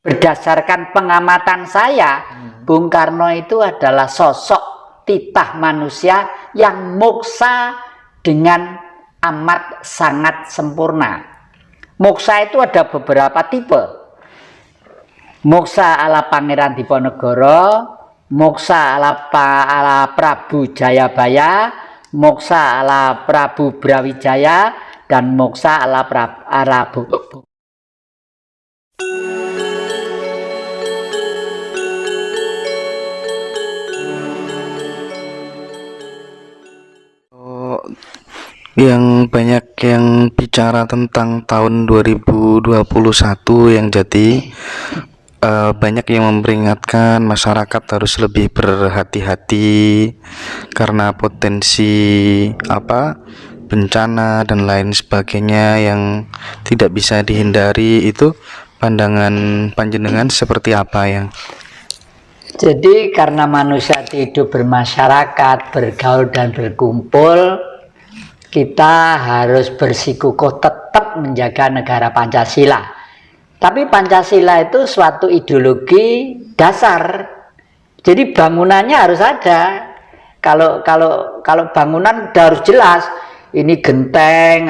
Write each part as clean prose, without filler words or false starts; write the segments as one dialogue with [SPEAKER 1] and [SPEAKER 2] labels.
[SPEAKER 1] berdasarkan pengamatan saya, Bung Karno itu adalah sosok titah manusia yang moksa dengan amat sangat sempurna. Moksa itu ada beberapa tipe. Moksa ala Pangeran Diponegoro, moksa ala Prabu Jayabaya, moksa ala Prabu Brawijaya, dan moksa ala Prabu.
[SPEAKER 2] Yang banyak yang bicara tentang tahun 2021 yang jadi banyak yang memperingatkan masyarakat harus lebih berhati-hati karena potensi bencana dan lain sebagainya yang tidak bisa dihindari. Itu pandangan panjenengan seperti apa yang?
[SPEAKER 1] Jadi karena manusia hidup bermasyarakat, bergaul dan berkumpul, kita harus bersikukuh tetap menjaga negara Pancasila. Tapi Pancasila itu suatu ideologi dasar. Jadi bangunannya harus ada. Kalau bangunan harus jelas. Ini genteng,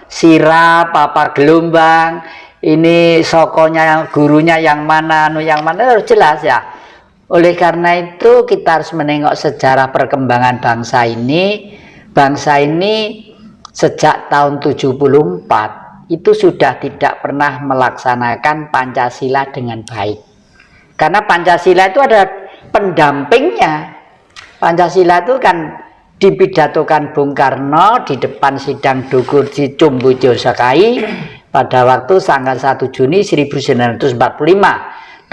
[SPEAKER 1] sirap, gelombang. Ini sokonya, gurunya yang mana harus jelas ya. Oleh karena itu kita harus menengok sejarah perkembangan bangsa ini. Bangsa ini sejak tahun 74 itu sudah tidak pernah melaksanakan Pancasila dengan baik. Karena Pancasila itu ada pendampingnya. Pancasila itu kan dipidatokan Bung Karno di depan sidang Dukur di Cumbu Josakai pada waktu tanggal 1 Juni 1945.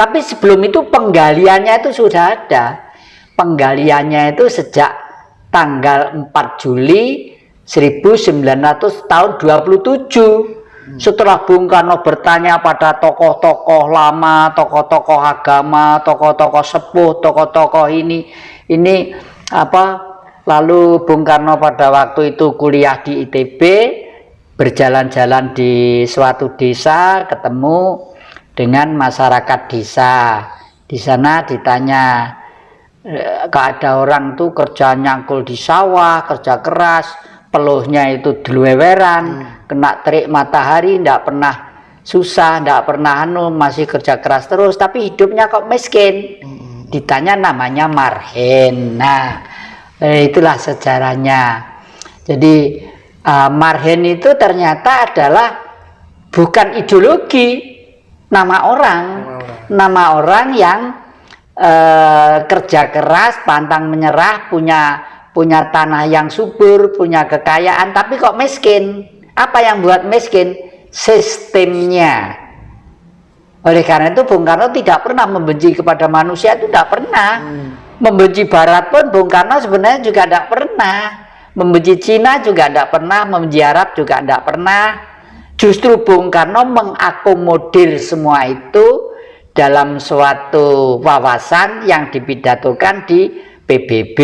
[SPEAKER 1] Tapi sebelum itu penggaliannya itu sudah ada. Penggaliannya itu sejak tanggal 4 Juli 1900 tahun 27. Setelah Bung Karno bertanya pada tokoh-tokoh lama, tokoh-tokoh agama, tokoh-tokoh sepuh, tokoh-tokoh ini lalu Bung Karno pada waktu itu kuliah di ITB, berjalan-jalan di suatu desa, ketemu dengan masyarakat desa. Di sana ditanya, ada orang tuh kerja nyangkul di sawah, kerja keras, peluhnya itu dluweweran, kena terik matahari, tidak pernah susah, tidak pernah masih kerja keras terus, tapi hidupnya kok miskin. Ditanya namanya Marhen. Nah, itulah sejarahnya. Jadi Marhen itu ternyata adalah bukan ideologi, nama orang yang kerja keras, pantang menyerah, punya tanah yang subur, punya kekayaan, tapi kok miskin. Apa yang buat miskin? Sistemnya. Oleh karena itu Bung Karno tidak pernah membenci kepada manusia, itu tidak pernah. Membenci Barat pun Bung Karno sebenarnya juga tidak pernah. Membenci Cina juga tidak pernah, membenci Arab juga tidak pernah. Justru Bung Karno mengakomodir semua itu dalam suatu wawasan yang dipidatokan di PBB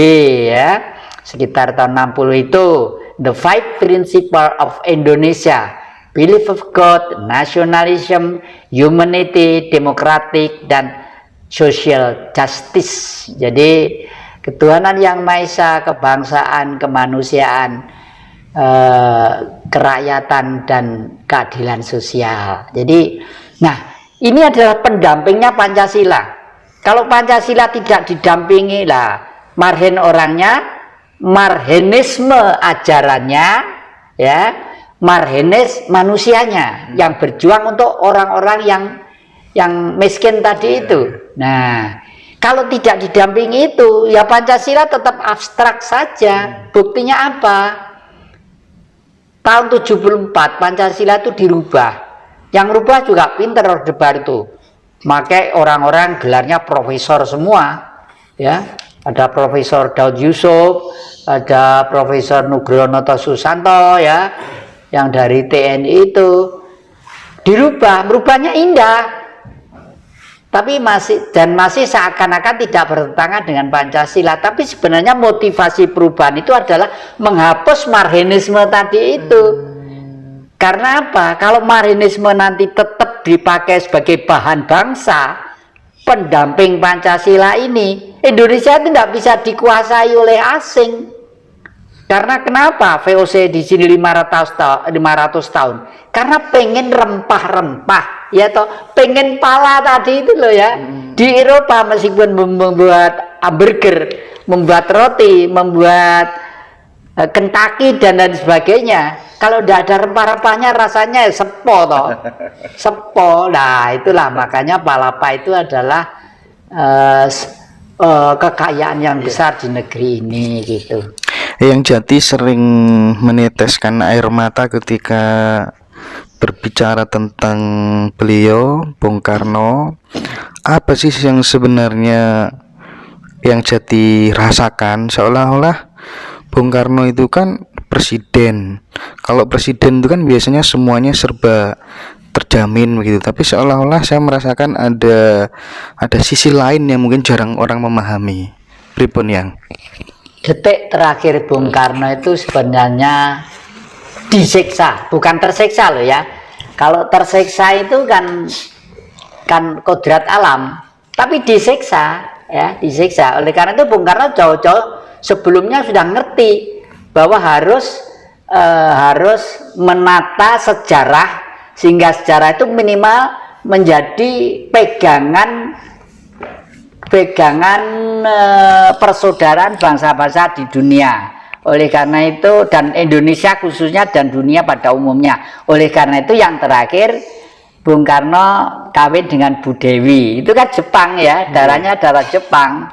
[SPEAKER 1] ya, sekitar tahun 60 itu, The Five Principles of Indonesia, Belief of God, Nationalism, Humanity, Democratic, dan Social Justice. Jadi ketuhanan yang Maha Esa, kebangsaan, kemanusiaan, kerakyatan, dan keadilan sosial. Jadi, nah, ini adalah pendampingnya Pancasila. Kalau Pancasila tidak didampingi lah, Marhen orangnya, Marhenisme ajarannya, ya, Marhenis manusianya yang berjuang untuk orang-orang yang miskin tadi itu. Nah, kalau tidak didampingi itu, ya Pancasila tetap abstrak saja. Buktinya apa? Tahun 74 Pancasila itu dirubah. Yang rubah juga pinter Orde Baru itu. Pakai orang-orang gelarnya profesor semua, ya. Ada Profesor Daud Yusuf, ada Profesor Nugroho Susanto, ya, yang dari TNI itu. Dirubah, merubahnya indah. Tapi masih seakan-akan tidak bertentangan dengan Pancasila. Tapi sebenarnya motivasi perubahan itu adalah menghapus marhenisme tadi itu. Karena apa? Kalau Marxisme nanti tetap dipakai sebagai bahan bangsa, pendamping Pancasila ini, Indonesia itu tidak bisa dikuasai oleh asing. Karena kenapa VOC di sini 500 tahun? Karena pengen rempah-rempah, ya toh, pengen pala tadi itu loh ya. Di Eropa meskipun membuat hamburger, membuat roti, membuat Kentucky dan lain sebagainya, kalau tidak ada rempah-rempahnya rasanya sepo toh. Sepo. Nah, itulah makanya palapa itu adalah kekayaan yang besar di negeri ini gitu.
[SPEAKER 2] Yang Jati sering meneteskan air mata ketika berbicara tentang beliau, Bung Karno. Apa sih yang sebenarnya yang Jati rasakan? Seolah-olah Bung Karno itu kan presiden. Kalau presiden itu kan biasanya semuanya serba terjamin begitu. Tapi seolah-olah saya merasakan ada sisi lain yang mungkin jarang orang memahami. Pripun yang
[SPEAKER 1] Detik terakhir Bung Karno itu sebenarnya disiksa, bukan tersiksa loh ya. Kalau tersiksa itu kan kodrat alam, tapi disiksa ya, disiksa. Oleh karena itu Bung Karno jauh-jauh sebelumnya sudah ngerti bahwa harus menata sejarah sehingga sejarah itu minimal menjadi pegangan persaudaraan bangsa-bangsa di dunia. Oleh karena itu, dan Indonesia khususnya dan dunia pada umumnya. Oleh karena itu yang terakhir Bung Karno kawin dengan Bu Dewi. Itu kan Jepang ya, darahnya darah Jepang.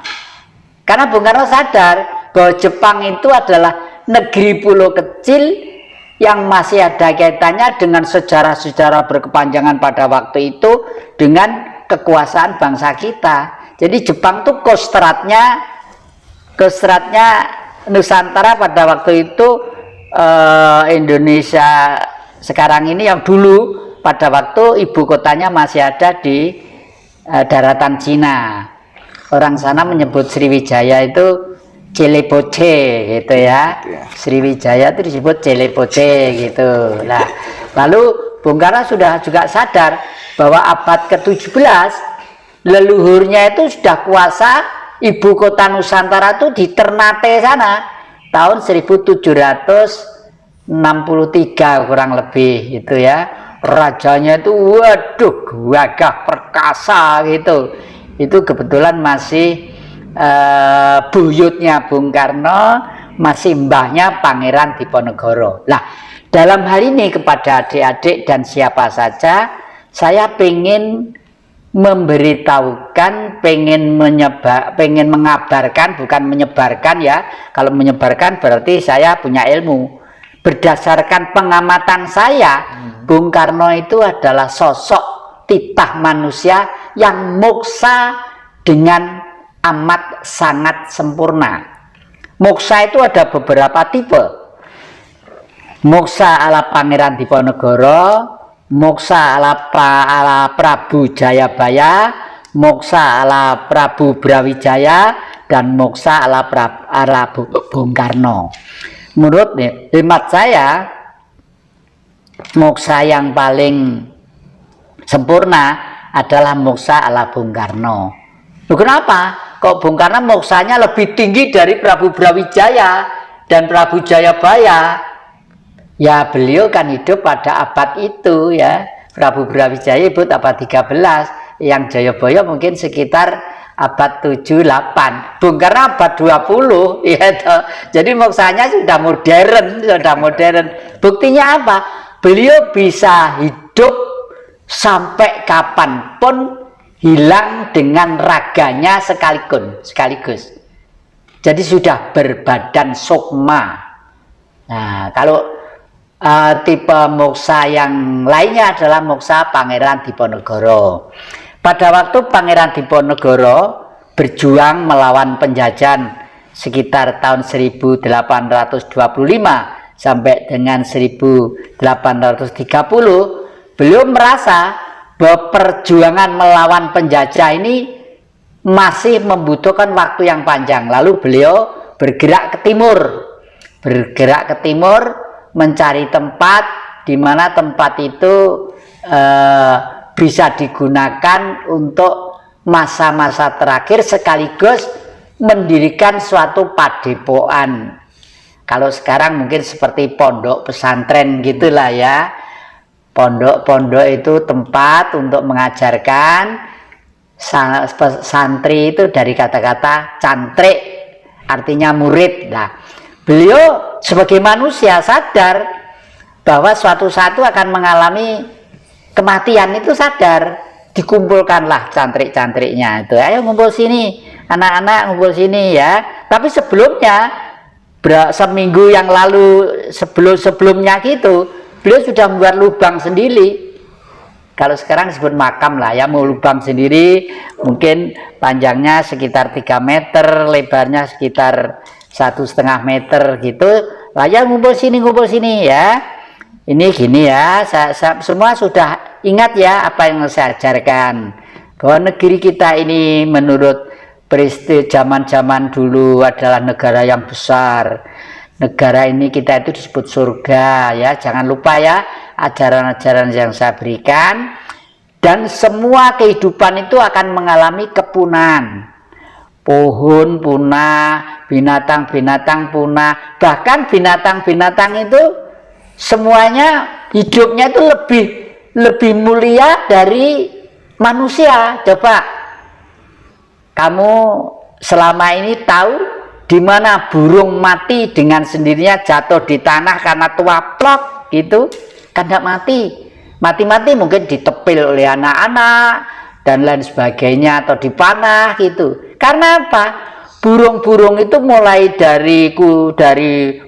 [SPEAKER 1] Karena Bung Karno sadar bahwa Jepang itu adalah negeri pulau kecil yang masih ada kaitannya dengan sejarah-sejarah berkepanjangan pada waktu itu dengan kekuasaan bangsa kita. Jadi Jepang tuh kostratnya Nusantara pada waktu itu, Indonesia sekarang ini yang dulu pada waktu ibu kotanya masih ada di daratan Cina. Orang sana menyebut Sriwijaya itu Celeboce gitu ya. Sriwijaya itu disebut Celeboce gitu. Nah, lalu Bung Karno sudah juga sadar bahwa abad ke-17 leluhurnya itu sudah kuasa ibu kota Nusantara itu di Ternate sana tahun 1763 kurang lebih itu ya. Rajanya itu waduh gagah perkasa gitu. Itu kebetulan masih buyutnya Bung Karno, masih mbahnya Pangeran Diponegoro. Nah, dalam hal ini kepada adik-adik dan siapa saja, saya pengen memberitahukan, pengen mengabarkan, bukan menyebarkan ya. Kalau menyebarkan berarti saya punya ilmu. Berdasarkan pengamatan saya, Bung Karno itu adalah sosok titah manusia yang moksa dengan amat sangat sempurna. Moksa itu ada beberapa tipe. Moksa ala Pangeran Diponegoro, moksa ala Prabu Jayabaya, moksa ala Prabu Brawijaya, dan moksa ala Bung Karno. Menurut hemat saya, moksa yang paling sempurna adalah moksa ala Bung Karno. Kenapa? Kok Bung Karno moksanya lebih tinggi dari Prabu Brawijaya dan Prabu Jayabaya? Ya beliau kan hidup pada abad itu ya. Prabu Brawijaya hidup abad 13, yang Jayabaya mungkin sekitar abad 7-8. Bung Karno abad 20 ya toh. Jadi moksanya sudah modern. Buktinya apa? Beliau bisa hidup sampai kapanpun hilang dengan raganya sekaligus. Jadi sudah berbadan sukma. Nah, kalau tipe moksa yang lainnya adalah moksa Pangeran Diponegoro. Pada waktu Pangeran Diponegoro berjuang melawan penjajahan sekitar tahun 1825 sampai dengan 1830, beliau merasa bahwa perjuangan melawan penjajah ini masih membutuhkan waktu yang panjang. Lalu beliau bergerak ke timur, mencari tempat di mana tempat itu bisa digunakan untuk masa-masa terakhir sekaligus mendirikan suatu padepokan. Kalau sekarang mungkin seperti pondok pesantren gitulah ya. Pondok-pondok itu tempat untuk mengajarkan. Santri itu dari kata-kata cantrik, artinya murid. Nah, beliau sebagai manusia sadar bahwa suatu saat akan mengalami kematian, itu sadar. Dikumpulkanlah cantrik-cantriknya itu, ayo ngumpul sini, anak-anak ngumpul sini ya. Tapi sebelumnya, seminggu yang lalu sebelumnya gitu, beliau sudah membuat lubang sendiri. Kalau sekarang disebut makam lah ya, mau lubang sendiri, mungkin panjangnya sekitar 3 meter, lebarnya sekitar 1,5 meter gitu. Lah ya ngumpul sini ya. Ini gini ya, semua sudah ingat ya apa yang saya ajarkan, bahwa negeri kita ini menurut peristiwa zaman-zaman dulu adalah negara yang besar. Negara ini kita itu disebut surga ya, jangan lupa ya ajaran-ajaran yang saya berikan. Dan semua kehidupan itu akan mengalami kepunahan. Pohon punah, binatang-binatang punah, bahkan binatang-binatang itu semuanya hidupnya itu lebih mulia dari manusia. Coba kamu selama ini tahu di mana burung mati dengan sendirinya jatuh di tanah karena tua plok gitu? Kan tidak mati mungkin ditepil oleh anak-anak dan lain sebagainya, atau dipanah gitu. Karena apa? Burung-burung itu mulai dari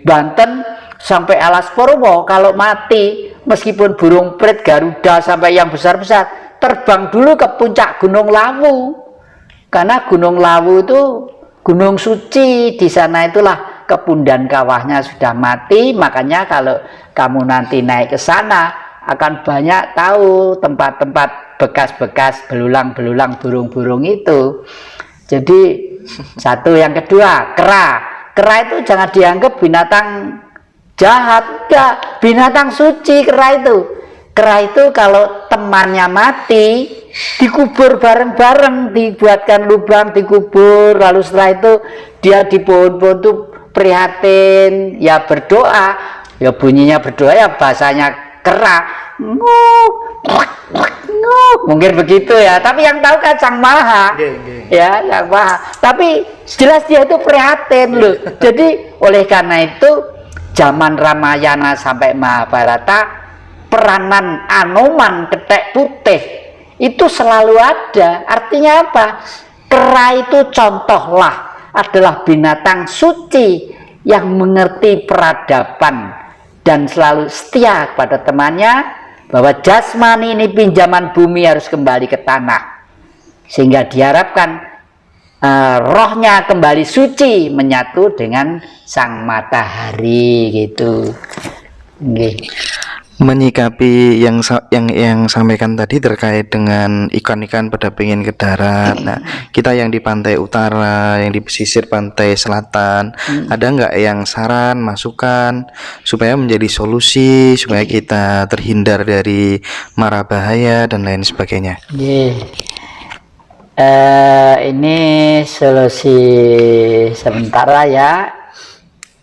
[SPEAKER 1] Banten sampai Alas Purwo, kalau mati, meskipun burung prit, Garuda sampai yang besar-besar, terbang dulu ke puncak Gunung Lawu. Karena Gunung Lawu itu gunung suci, di sana itulah kepundan kawahnya sudah mati. Makanya kalau kamu nanti naik ke sana akan banyak tahu tempat-tempat bekas-bekas belulang-belulang burung-burung itu. Jadi satu, yang kedua, kera itu jangan dianggap binatang jahat, enggak, binatang suci. Kera itu kalau temannya mati dikubur bareng-bareng, dibuatkan lubang, dikubur, lalu setelah itu dia di pohon-pohon itu prihatin, ya berdoa, ya bunyinya berdoa ya bahasanya kera, mungkin begitu ya. Tapi yang tahu kan Sang Maha, ya Sang Maha. Tapi jelas dia itu prihatin loh. Jadi oleh karena itu zaman Ramayana sampai Mahabharata, peranan Anoman ketek putih itu selalu ada. Artinya apa? Kera itu contohlah adalah binatang suci yang mengerti peradaban dan selalu setia kepada temannya, bahwa jasmani ini pinjaman bumi harus kembali ke tanah, sehingga diharapkan rohnya kembali suci, menyatu dengan sang matahari gitu.
[SPEAKER 2] Menyikapi yang sampaikan tadi terkait dengan ikan-ikan pada pengen ke darat. Nah, kita yang di pantai utara, yang di pesisir pantai selatan, ada nggak yang saran, masukan supaya menjadi solusi supaya kita terhindar dari mara bahaya dan lain sebagainya?
[SPEAKER 1] Ini solusi sementara ya.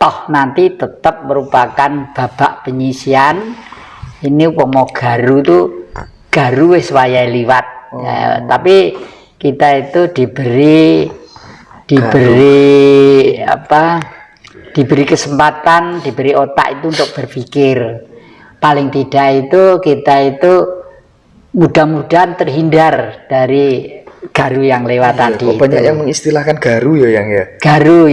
[SPEAKER 1] Toh nanti tetap merupakan babak penyisian. Ini umpama garu wis wayahe liwat. Tapi kita itu diberi kesempatan, diberi otak itu untuk berpikir. Paling tidak itu kita itu mudah-mudahan terhindar dari garu yang lewat tadi.
[SPEAKER 2] Banyak yang mengistilahkan garu ya, yang ya.
[SPEAKER 1] Garu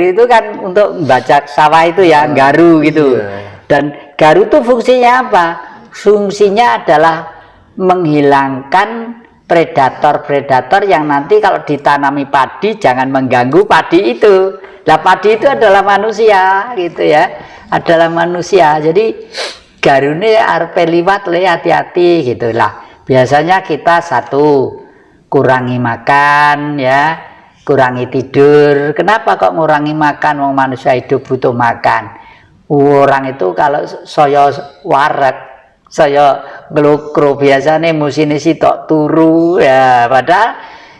[SPEAKER 1] itu kan untuk membaca sawah itu ya, garu gitu. Dan garu itu fungsinya apa? Fungsinya adalah menghilangkan predator-predator yang nanti kalau ditanami padi jangan mengganggu padi itu. Nah, padi itu adalah manusia gitu ya, adalah manusia. Jadi garune arepe liwat le, hati-hati gitulah. Biasanya kita satu, kurangi makan ya, kurangi tidur. Kenapa kok ngurangi makan? Wong manusia hidup butuh makan. Orang itu kalau saya wareg, saya ngelukro biasanya musim sitok turu ya, padahal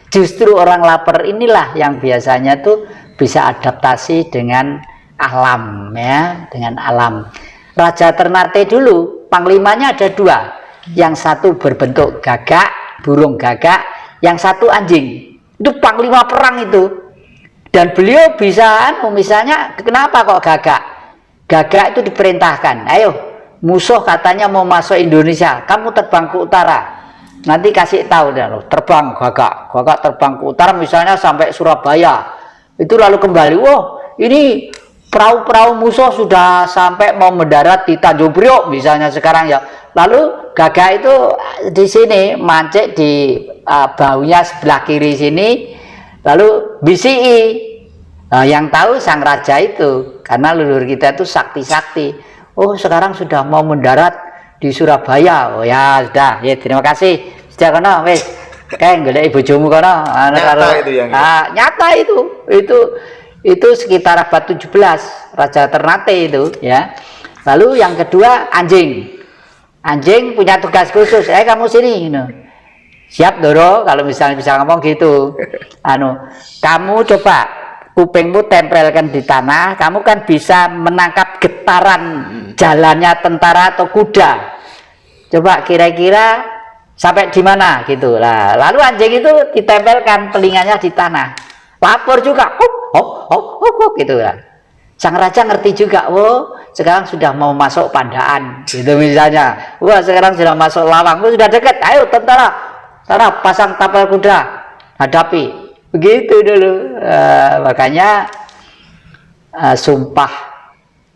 [SPEAKER 1] justru orang lapar inilah yang biasanya tuh bisa adaptasi dengan alam ya, dengan alam. Raja Ternate dulu panglimanya ada dua, yang satu berbentuk gagak, burung gagak, yang satu anjing. Itu panglima perang itu. Dan beliau bisa misalnya kenapa kok gagak? Gagak itu diperintahkan, ayo musuh katanya mau masuk Indonesia, kamu terbang ke utara, nanti kasih tahu dah lo, terbang gagak terbang ke utara misalnya sampai Surabaya, itu lalu kembali, wah ini perahu-perahu musuh sudah sampai mau mendarat di Tanjung Priok misalnya sekarang ya, lalu gagak itu di sini mancik di baunya sebelah kiri sini, lalu BCI. Nah, yang tahu sang raja itu, karena leluhur kita itu sakti-sakti. Oh, sekarang sudah mau mendarat di Surabaya. Oh ya, sudah. Ya, terima kasih. Sudah kono wis. Kayak golek bojomu kono.
[SPEAKER 2] Nyata itu yang
[SPEAKER 1] nyata itu. Itu sekitar abad 17, Raja Ternate itu, ya. Lalu yang kedua anjing. Anjing punya tugas khusus. Kamu sini, gitu. Siap, Doro, kalau misalnya bisa ngomong gitu. Kamu coba kupingmu tempelkan di tanah, kamu kan bisa menangkap getaran jalannya tentara atau kuda. Coba kira-kira sampai di mana gitu lah. Lalu anjing itu ditempelkan telinganya di tanah. Lapor juga, gitu lah. Sang raja ngerti juga, oh sekarang sudah mau masuk Pandaan, gitu misalnya. Wah sekarang sudah masuk Lawang, sudah dekat, ayo tentara, pasang tapal kuda, hadapi. Begitu dulu. Makanya sumpah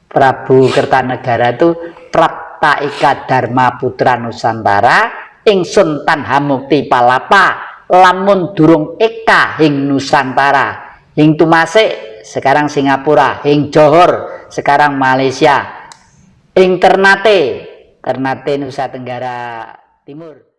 [SPEAKER 1] Prabu Kertanegara itu Prapta Ika Dharma Putra Nusantara ingsun tanha mukti palapa lamun durung eka hing Nusantara, hing Tumasik sekarang Singapura, hing Johor sekarang Malaysia, hing Ternate Nusa Tenggara Timur.